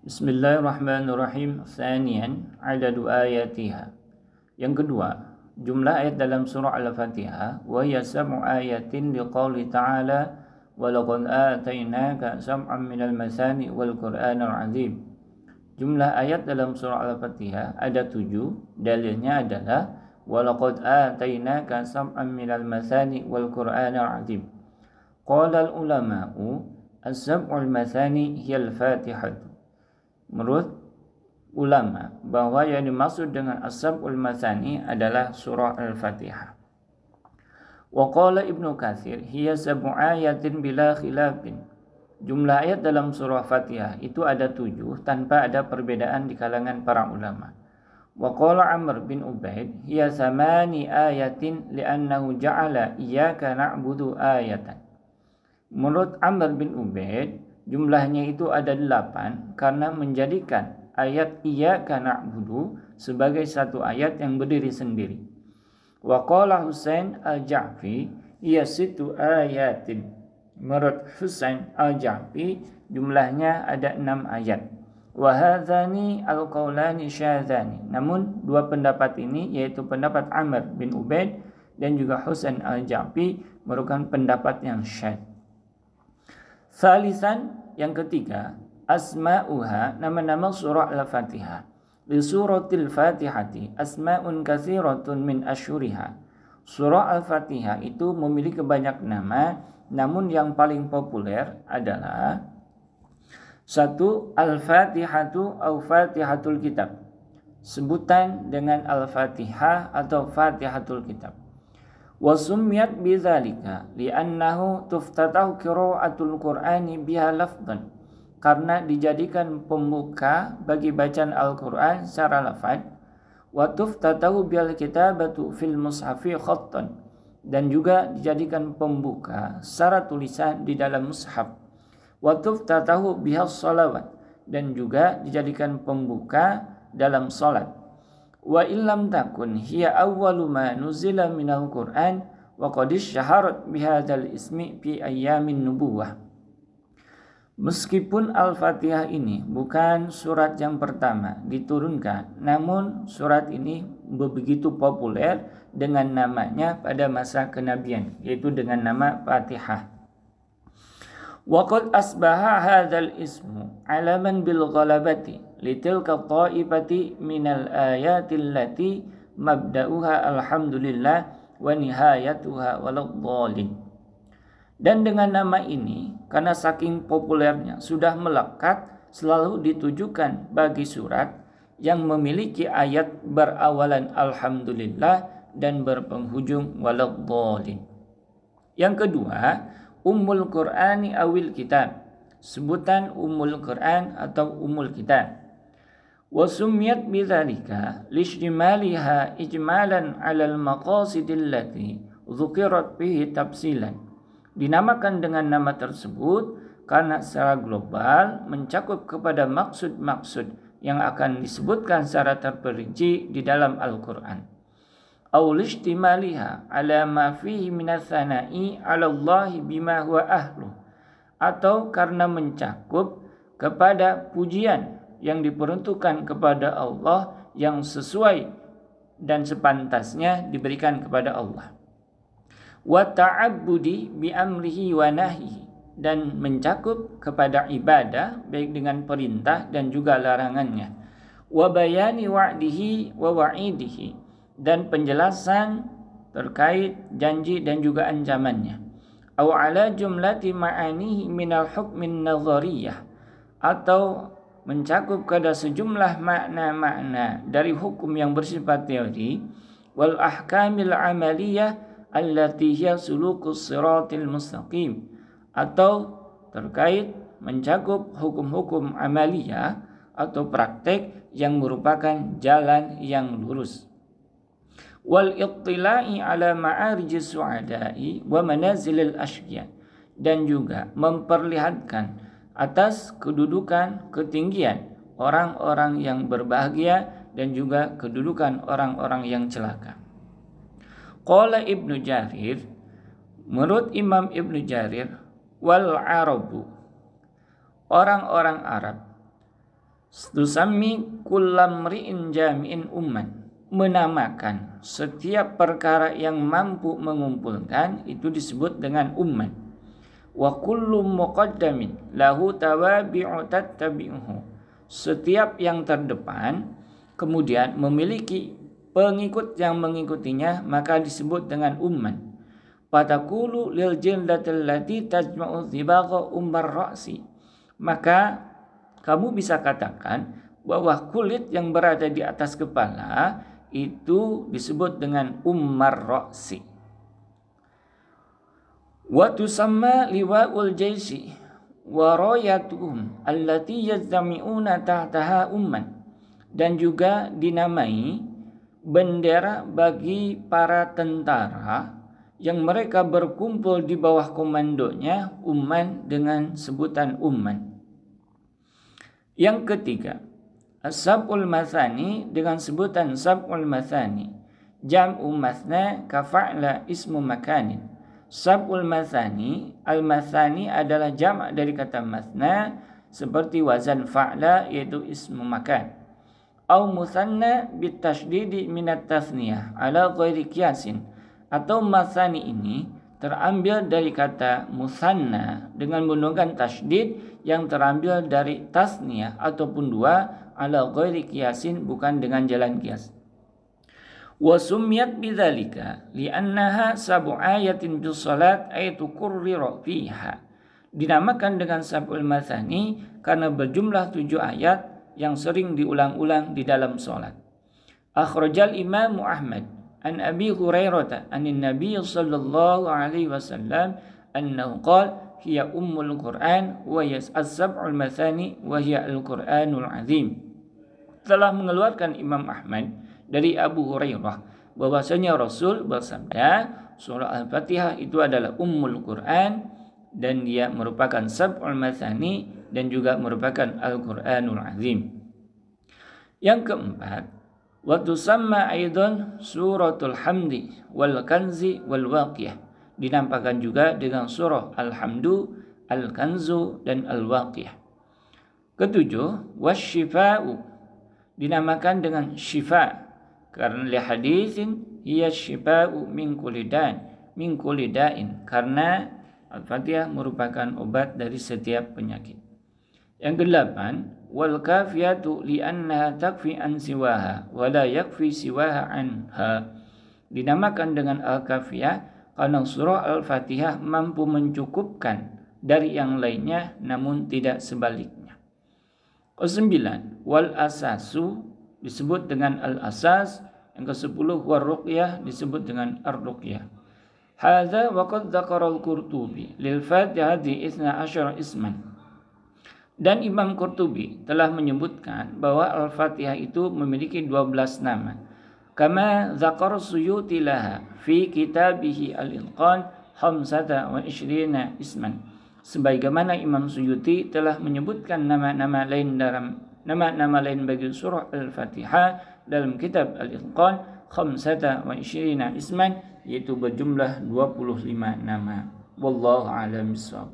Bismillahirrahmanirrahim. Tsaniyan, adadu ayatiha. Yang kedua, jumlah ayat dalam surah Al-Fatihah wa hiya sab'u ayatin liqauli ta'ala wa laqad atainaka sab'an minal masani wal qur'anal azim. Jumlah ayat dalam surah Al-Fatihah ada 7. Dalilnya adalah wa laqad atainaka sab'an minal masani wal qur'anal azim. Qala al-ulama'u as-sab'ul masani hiya al-Fatihah. Menurut ulama bahwa yang dimaksud dengan as-sab'ul masani adalah surah Al-Fatihah. Wa qala Ibnu Katsir hiya sab'u ayatin bila khilafin. Jumlah ayat dalam surah Fatihah itu ada 7 tanpa ada perbedaan di kalangan para ulama. Wa qala Amr bin Ubaid hiya samani ayatin li'annahu ja'ala iyyaka na'budu ayatan. Menurut Amr bin Ubaid, jumlahnya itu ada 8 karena menjadikan ayat iyyaka na'budu sebagai satu ayat yang berdiri sendiri. Wa qala Husain al-Ja'fi hiya sittu ayatin. Menurut Husain al-Ja'fi jumlahnya ada 6 ayat. Wa hadzani al-qaulani syadzani. Namun dua pendapat ini yaitu pendapat Amr bin Ubaid dan juga Husain al-Ja'fi merupakan pendapat yang syadz. Salisan, yang ketiga, asma'uha, nama-nama surah Al-Fatihah. Di suratil Fatihati asma'un katsiratun min asyuriha. Surah Al-Fatihah itu memiliki banyak nama, namun yang paling populer adalah 1. Al-Fatihatu au Fatihatul Kitab. Sebutan dengan Al-Fatihah atau Fatihatul Kitab. Wa summiyat bidzalika li'annahu tuftatahu qira'atul Qur'ani biha lafdhan, karena dijadikan pembuka bagi bacaan Al-Qur'an secara lafaz. Wa tuftatahu bil kitabatu fil mushafi khattan, dan juga dijadikan pembuka secara tulisan di dalam mushaf. Wa tuftatahu biha shalawat, dan juga dijadikan pembuka dalam salat. Wa illam takun hiya awwalu ma nuzila minal Qur'an wa qad isyaharat bihadzal ismi fi ayyamin nubuwah. Meskipun Al-Fatihah ini bukan surat yang pertama diturunkan, namun surat ini begitu populer dengan namanya pada masa kenabian, yaitu dengan nama Fatihah. Wa qad asbaha hadzal ismu alaman bil ghalabati litilka ta'ifati minal ayatil lati mabda'uha alhamdulillah wa nihayatuha waladhdallin. Dan dengan nama ini, karena saking populernya sudah melekat, selalu ditujukan bagi surat yang memiliki ayat berawalan alhamdulillah dan berpenghujung waladhdallin. Yang kedua, Ummul Qur'ani awil kitab. Sebutan Ummul Qur'an atau Ummul Kitab. Wa summiyat bidzalika lishtimaliha ijmalan 'alal maqasidil lati dzukirat bihi tafsilan. Dinamakan dengan nama tersebut karena secara global mencakup kepada maksud-maksud yang akan disebutkan secara terperinci di dalam Al-Qur'an. Aw lishtimaliha 'ala ma fihi minas sana'i 'ala Allah bima huwa ahlu, atau karena mencakup kepada pujian yang diperuntukkan kepada Allah yang sesuai dan sepantasnya diberikan kepada Allah. Wa ta'abbudi bi amrihi wa nahyihi, dan mencakup kepada ibadah baik dengan perintah dan juga larangannya. Wa bayani wa'dihi wa wa'idihi, dan penjelasan terkait janji dan juga ancamannya. Aw ala jumlati ma'anihi minal hukmin nazariyah, atau mencakup kepada sejumlah makna-makna dari hukum yang bersifat teori, wal ahkamil amaliyah allati hiya sulukus siratil mustaqim, atau terkait mencakup hukum-hukum amaliyah atau praktek yang merupakan jalan yang lurus. Wal ittila'i ala ma'arijis su'ada'i wa manazilil ashqiya, dan juga memperlihatkan atas kedudukan ketinggian orang-orang yang berbahagia dan juga kedudukan orang-orang yang celaka. Qala Ibnu Jarir, menurut Imam Ibnu Jarir, wal arabu, orang-orang Arab, Tusammi kullamri'in jami'in umman, menamakan setiap perkara yang mampu mengumpulkan itu disebut dengan umman. Wa kullu muqaddamin lahu tawabi'u tattabi'uhu, setiap yang terdepan kemudian memiliki pengikut yang mengikutinya maka disebut dengan umman. Fatakulu lil jildatil lati tajma'u dhibagha ummar ra'si, maka kamu bisa katakan bahwa kulit yang berada di atas kepala itu disebut dengan ummar ra'si. Wa tusamma liwa'ul jaisi wa rayatuhum allati yajtami'una tahtaha umman, dan juga dinamai bendera bagi para tentara yang mereka berkumpul di bawah komandonya umman dengan sebutan umman. Yang ketiga, as-sab'ul mathani dengan sebutan sab'ul mathani, jam'u mathna ka fa'la ismu makanin. Sab'ul mathani, al-mathani adalah jama' dari kata mathna seperti wazan fa'la yaitu ismu makan. Au muthanna bitasydidi minat tathniyah ala ghairi qiyasin, atau mathani ini terambil dari kata muthanna dengan menggunakan tasydid yang terambil dari tasniyah ataupun dua, ala ghairi qiyasin bukan dengan jalan qiyas. Wa summiyat bidzalika li'annaha sab'u ayatin bis salat ay tukurrira fiha, dinamakan dengan sab'ul mathani karena berjumlah 7 ayat yang sering diulang-ulang di dalam salat. Akhrajal Imam Ahmad an Abi Hurairah anin Nabi sallallahu alaihi wasallam annahu qala hiya ummul Qur'an wa as-sab'ul mathani wa hiya al-Qur'anul azim. Telah mengeluarkan Imam Ahmad dari Abu Hurairah bahwasanya Rasul bersabda surah Al-Fatihah itu adalah ummul Qur'an dan dia merupakan sab'ul mathani dan juga merupakan Al-Qur'anul azim. Yang keempat, wa tusamma aidan suratul hamdi wal kanzi wal waqiyah, dinampakkan juga dengan surah Al-Hamdu, Al-Kanzu dan Al-Waqiyah. Ketujuh, wasyifa'u, dinamakan dengan syifa karena li hadisin hiya syifa'u min kulli da'in, karena Al-Fatihah merupakan obat dari setiap penyakit. Yang kedelapan, wal kafiyatu li'annaha takfi an siwaha wa la yakfi siwaha anha, dinamakan dengan al-kafiyah karena surah Al-Fatihah mampu mencukupkan dari yang lainnya namun tidak sebaliknya. Kesembilan, wal asasu disebut dengan al-asas. Yang ke-10, war ruqyah disebut dengan ar-ruqyah. Hadza wa qad dzakara al-Qurtubi lil Fatihati 12 isman. Dan Imam Qurtubi telah menyebutkan bahwa Al-Fatihah itu memiliki 12 nama. Kama dzakara Suyuti laha fi kitabihi Al-Itqan 25 isman. Sebagaimana Imam Suyuti telah menyebutkan nama-nama lain bagi surah Al-Fatihah dalam kitab Al-Itqan 25 isman, yaitu berjumlah 25 nama. Wallahu a'lam bishawab.